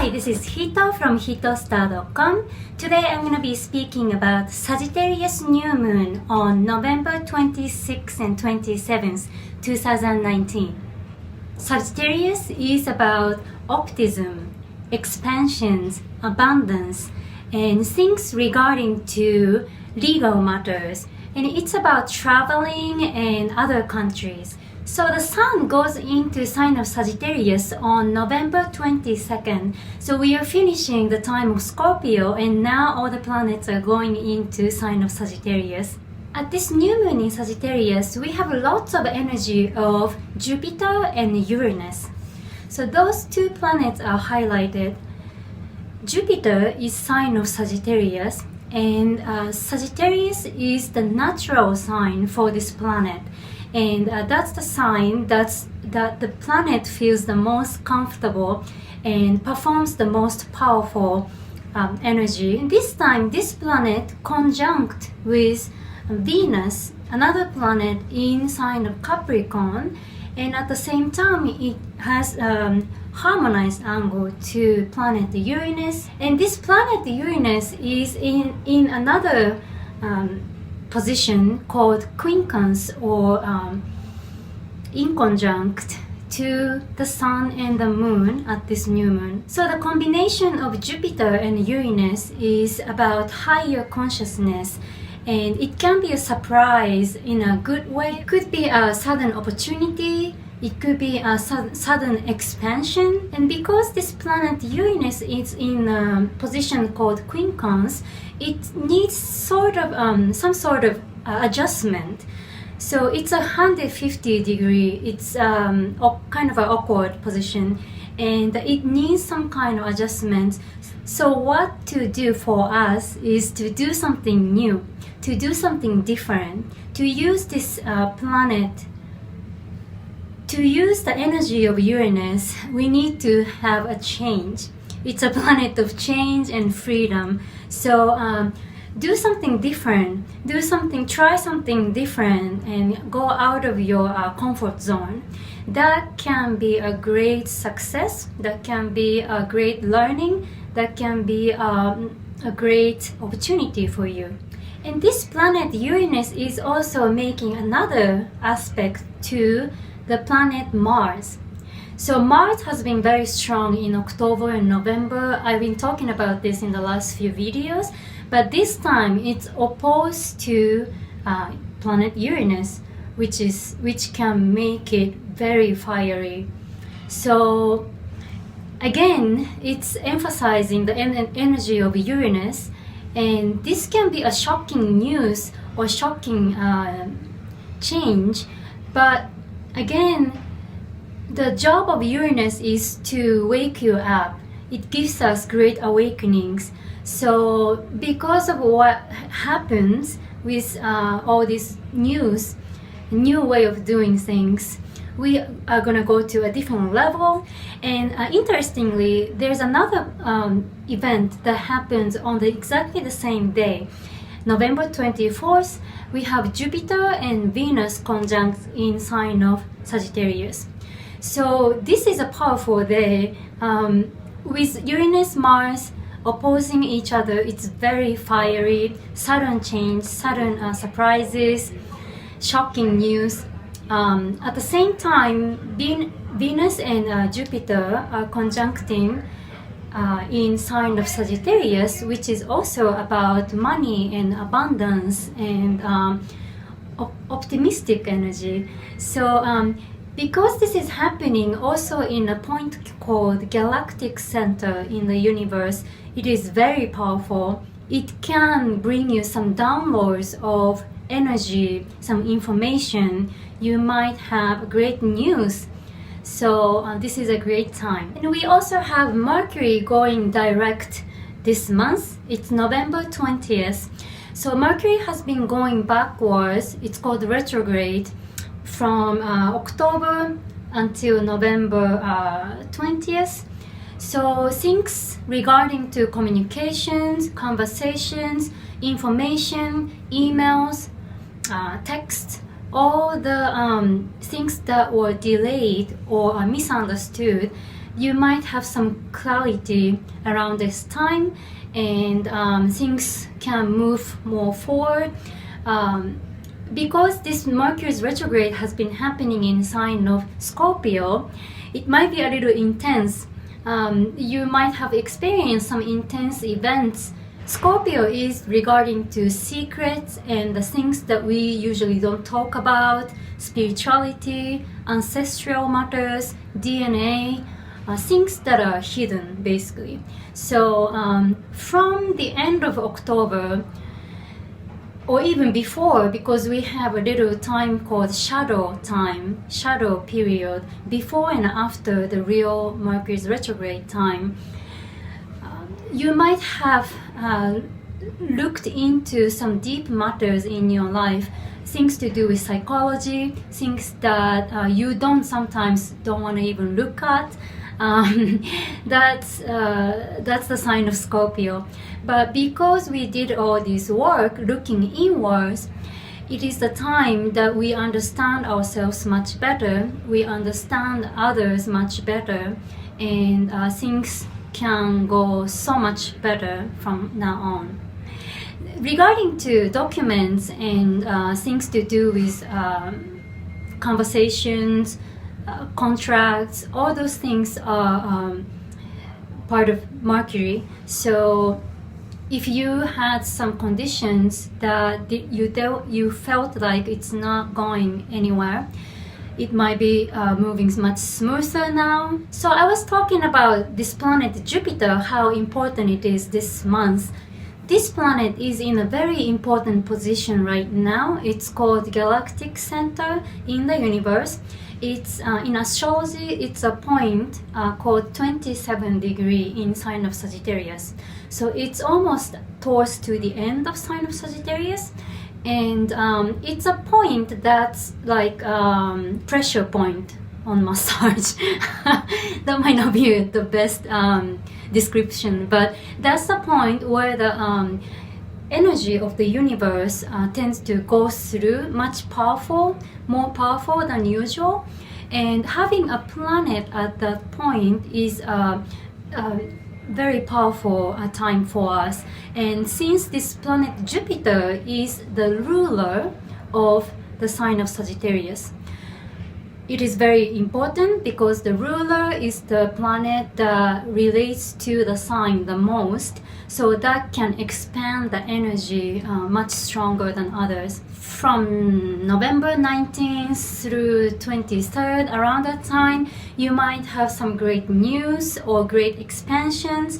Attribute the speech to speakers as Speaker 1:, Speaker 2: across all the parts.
Speaker 1: Hi, this is Hito from HITOSTAR.com. Today I'm going to be speaking about Sagittarius New Moon on November 26th and 27th, 2019. Sagittarius is about optimism, expansions, abundance, and things regarding to legal matters. And it's about traveling and other countries. So the sun goes into sign of Sagittarius on November 22nd. So we are finishing the time of Scorpio, and now all the planets are going into sign of Sagittarius. At this new moon in Sagittarius, we have lots of energy of Jupiter and Uranus. So those two planets are highlighted. Jupiter is sign of Sagittarius, and Sagittarius is the natural sign for this planet. And that's the sign that the planet feels the most comfortable and performs the most powerful energy. And this time, this planet conjunct with Venus, another planet in sign of Capricorn, and at the same time, it has harmonized angle to planet Uranus. And this planet Uranus is in another position called quincunx, or inconjunct to the sun and the moon at this new moon. So the combination of Jupiter and Uranus is about higher consciousness, and it can be a surprise in a good way. It could be a sudden opportunity, it could be a sudden expansion. And because this planet Uranus is in a position called quincunx, it needs some sort of adjustment. So it's 150 degree. It's kind of an awkward position, and it needs some kind of adjustment. So what to do for us is to do something new, to do something different, to use this planet. To use the energy of Uranus, we need to have a change. It's a planet of change and freedom. So do something different, try something different, and go out of your comfort zone. That can be a great success, that can be a great learning, that can be a great opportunity for you. And this planet Uranus is also making another aspect to the planet Mars. So Mars has been very strong in October and November. I've been talking about this in the last few videos, but this time it's opposed to planet Uranus, which can make it very fiery. So again, it's emphasizing the energy of Uranus, and this can be a shocking news or shocking change, but again, the job of Uranus is to wake you up. It gives us great awakenings. So because of what happens with all this news, new way of doing things, we are going to go to a different level. And interestingly, there's another event that happens on exactly the same day. November 24th, we have Jupiter and Venus conjunct in sign of Sagittarius. So this is a powerful day. With Uranus, Mars opposing each other, it's very fiery, sudden change, sudden surprises, shocking news. At the same time, Venus and Jupiter are conjuncting in sign of Sagittarius, which is also about money and abundance and optimistic energy. So because this is happening also in a point called Galactic center in the universe, it is very powerful. It can bring you some downloads of energy, some information. You might have great news. So this is a great time. And we also have Mercury going direct this month. It's November 20th. So Mercury has been going backwards. It's called retrograde from October until November 20th. So things regarding to communications, conversations, information, emails, text, all the things that were delayed or misunderstood, you might have some clarity around this time, and things can move more forward. Because this Mercury's retrograde has been happening in sign of Scorpio, it might be a little intense. You might have experienced some intense events. Scorpio is regarding to secrets and the things that we usually don't talk about, spirituality, ancestral matters, DNA, things that are hidden basically. So from the end of October, or even before, because we have a little time called shadow time, shadow period, before and after the real Mercury's retrograde time, you might have looked into some deep matters in your life, things to do with psychology, things that you sometimes don't want to even look at. That's the sign of Scorpio. But because we did all this work looking inwards, it is the time that we understand ourselves much better, we understand others much better, and things can go so much better from now on. Regarding to documents and things to do with conversations, contracts, all those things are part of Mercury. So if you had some conditions that you felt like it's not going anywhere, it might be moving much smoother now. So I was talking about this planet Jupiter, how important it is this month. This planet is in a very important position right now. It's called Galactic Center in the universe. It's in astrology, it's a point called 27 degree in sign of Sagittarius. So it's almost towards to the end of sign of Sagittarius, and it's a point that's like pressure point on massage. That might not be the best description, but that's the point where the energy of the universe tends to go through much powerful, more powerful than usual, and having a planet at that point is very powerful time for us. And since this planet Jupiter is the ruler of the sign of Sagittarius, it is very important because the ruler is the planet that relates to the sign the most, so that can expand the energy much stronger than others. From November 19th through 23rd, around that time, you might have some great news or great expansions,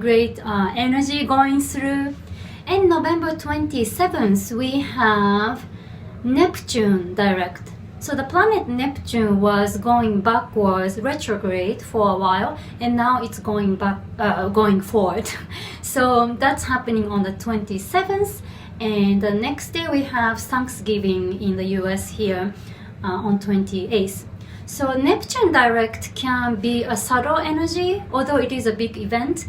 Speaker 1: great energy going through. And November 27th, we have Neptune direct. So the planet Neptune was going backwards, retrograde for a while, and now it's going back, going forward. So that's happening on the 27th, and the next day we have Thanksgiving in the US here on 28th. So Neptune direct can be a subtle energy, although it is a big event,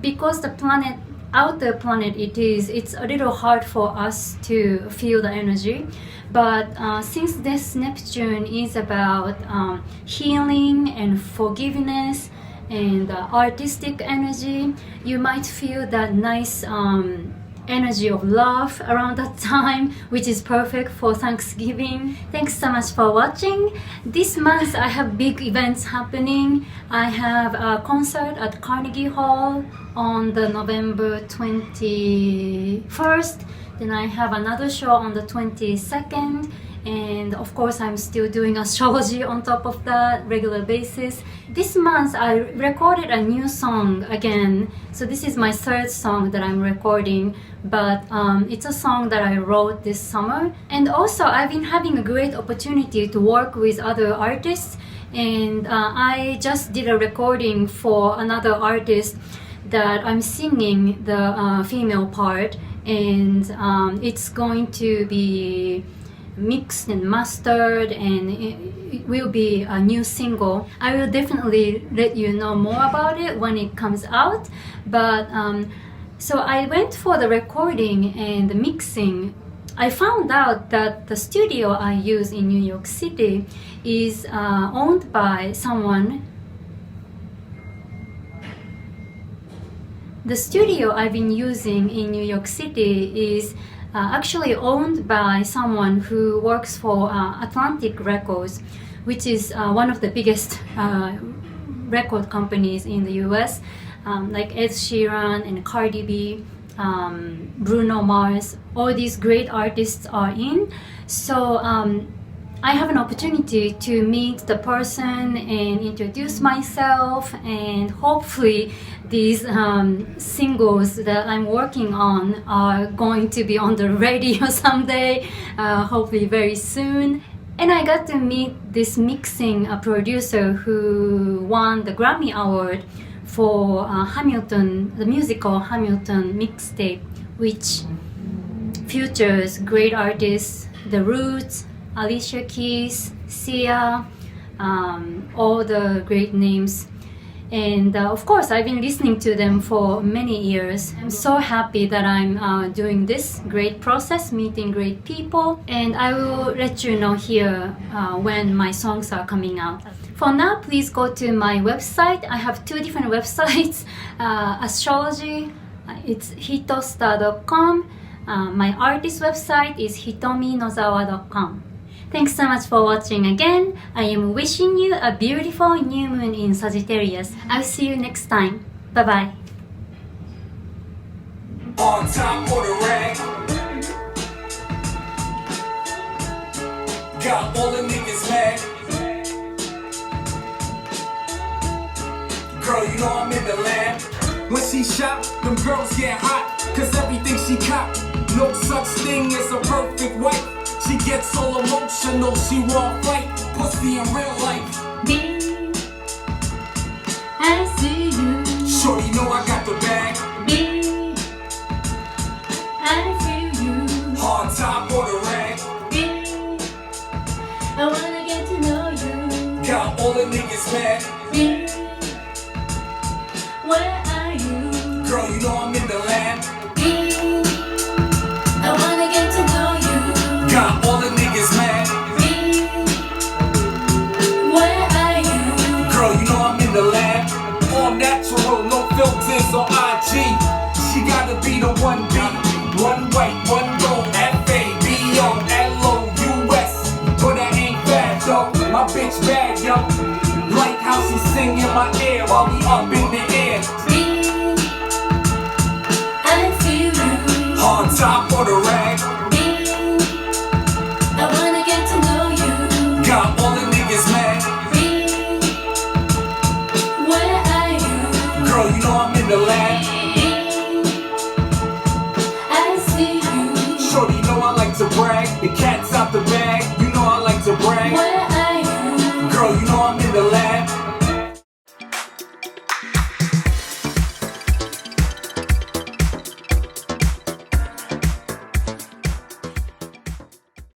Speaker 1: because the planet, outer planet it's a little hard for us to feel the energy. But since this Neptune is about healing and forgiveness and artistic energy, you might feel that nice energy of love around that time, which is perfect for Thanksgiving. Thanks so much for watching. This month I have big events happening. I have a concert at Carnegie Hall on the November 21st. Then I have another show on the 22nd, and of course I'm still doing astrology on top of that regular basis. This month I recorded a new song again, so this is my third song that I'm recording, but it's a song that I wrote this summer. And also I've been having a great opportunity to work with other artists, and I just did a recording for another artist that I'm singing the female part, and it's going to be mixed and mastered, and it will be a new single. I will definitely let you know more about it when it comes out. But so I went for the recording and the mixing. I found out that the studio I use in New York City is owned by someone The studio I've been using in New York City is actually owned by someone who works for Atlantic Records, which is one of the biggest record companies in the US, like Ed Sheeran and Cardi B, Bruno Mars. All these great artists are in. So I have an opportunity to meet the person and introduce myself, and hopefully these singles that I'm working on are going to be on the radio someday, hopefully very soon. And I got to meet this mixing producer who won the Grammy Award for Hamilton, the musical Hamilton mixtape, which features great artists, The Roots, Alicia Keys, Sia, all the great names. And of course, I've been listening to them for many years. I'm so happy that I'm doing this great process, meeting great people. And I will let you know here when my songs are coming out. For now, please go to my website. I have two different websites. Astrology, it's hitostar.com. My artist website is hitominozawa.com. Thanks so much for watching again. I am wishing you a beautiful new moon in Sagittarius. I'll see you next time. Bye bye.
Speaker 2: On top of the rag, got all the niggas mad. Girl, you know I'm in the land. When she shop, them girls get hot, cause everything she cop. No such thing as a perfect wife. She gets all emotional, she won't fight. Pussy in real life.
Speaker 1: Me, I see you.
Speaker 2: Shorty know I got the bag.
Speaker 1: Me, I feel you.
Speaker 2: On top of the rag,
Speaker 1: Me, I wanna get to know you.
Speaker 2: got all the niggas mad.
Speaker 1: Me, where are you?
Speaker 2: Girl, you know I'm in the land.
Speaker 1: Me, I wanna get to know you.
Speaker 2: Got all the niggas mad.
Speaker 1: Me, where are you?
Speaker 2: Girl, you know I'm in the land. All natural, no filters or IG. She gotta be the one B, one white, one gold, FABO, LOUS. But that ain't bad though, my bitch bad yo. Like how she sing in my ear while we up in the air.
Speaker 1: Me, I feel you.
Speaker 2: On top of the rag,
Speaker 1: Me, I wanna get to know you.
Speaker 2: got all the niggas mad.
Speaker 1: Me, where are you?
Speaker 2: Girl, you know I'm in the land.
Speaker 1: I see you.
Speaker 2: Shorty know I like to brag. The cat's out the bag, you know I like to brag.
Speaker 1: Where